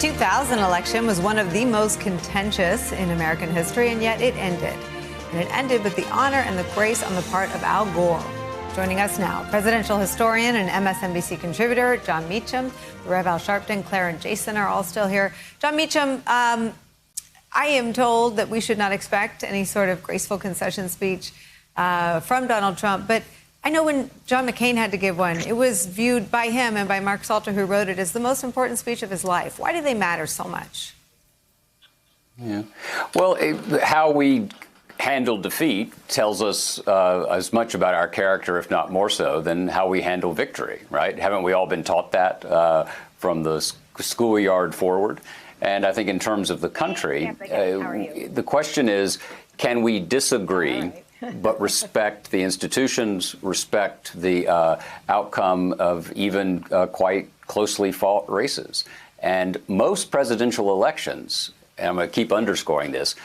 2000 election was one of the most contentious in American history, and yet it ended. And it ended with the honor and the grace on the part of Al Gore. Joining us now, presidential historian and MSNBC contributor Jon Meacham, the Rev Al Sharpton, Claire and Jason are all still here. Jon Meacham, I am told that we should not expect any sort of graceful concession speech from Donald Trump, but I know when John McCain had to give one, it was viewed by him and by Mark Salter, who wrote it, as the most important speech of his life. Why do they matter so much? Yeah. Well, how we handle defeat tells us as much about our character, if not more so, than how we handle victory, right? Haven't we all been taught that from the schoolyard forward? And I think in terms of the country, the question is, can we disagree but respect the institutions, respect the outcome of even quite closely fought races? And most presidential elections, and I'm going to keep underscoring this,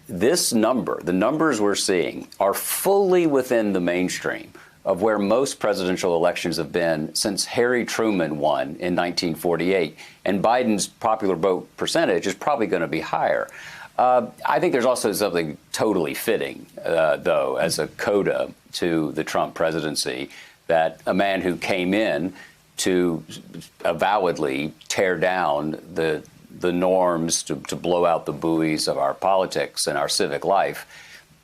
this number, the numbers we're seeing, are fully within the mainstream of where most presidential elections have been since Harry Truman won in 1948. And Biden's popular vote percentage is probably going to be higher. I think there's also something totally fitting, though, as a coda to the Trump presidency, that a man who came in to avowedly tear down the norms, to blow out the buoys of our politics and our civic life,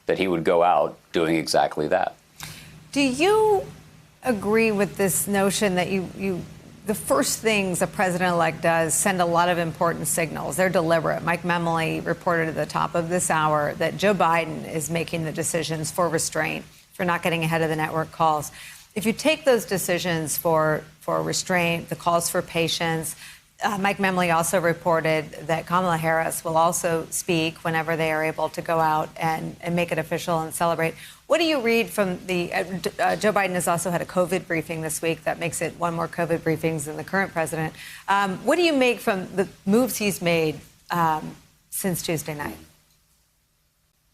that he would go out doing exactly that. Do you agree with this notion that the first things a president-elect does send a lot of important signals? They're deliberate. Mike Memoli reported at the top of this hour that Joe Biden is making the decisions for restraint, for not getting ahead of the network calls. If you take those decisions for restraint, the calls for patience, Mike Memoli also reported that Kamala Harris will also speak whenever they are able to go out and make it official and celebrate. What do you read from the Joe Biden has also had a COVID briefing this week. That makes it one more COVID briefings than the current president. What do you make from the moves he's made since Tuesday night?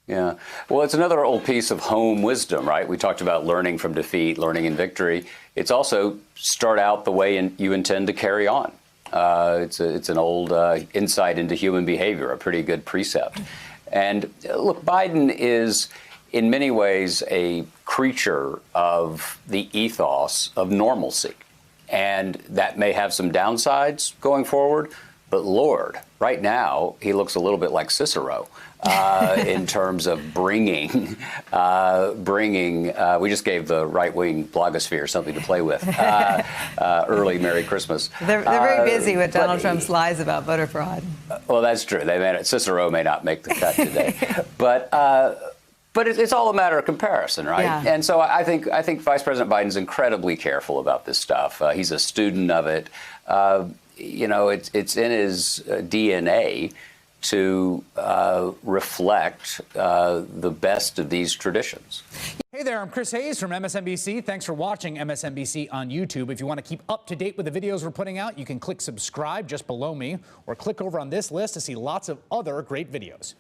Yeah. Well, it's another old piece of home wisdom, right? We talked about learning from defeat, learning in victory. It's also start out the way you intend to carry on. It's an old insight into human behavior, a pretty good precept. And look, Biden is in many ways a creature of the ethos of normalcy. And that may have some downsides going forward. But Lord, right now, he looks a little bit like Cicero in terms of bringing. We just gave the right-wing blogosphere something to play with. Early Merry Christmas. They're very busy with Donald Trump's lies about voter fraud. Well, that's true. Cicero may not make the cut today, but it's all a matter of comparison, right? Yeah. And so I think Vice President Biden's incredibly careful about this stuff. He's a student of it. It's in his DNA to reflect the best of these traditions. Hey there, I'm Chris Hayes from MSNBC. Thanks for watching MSNBC on YouTube. If you want to keep up to date with the videos we're putting out, you can click subscribe just below me or click over on this list to see lots of other great videos.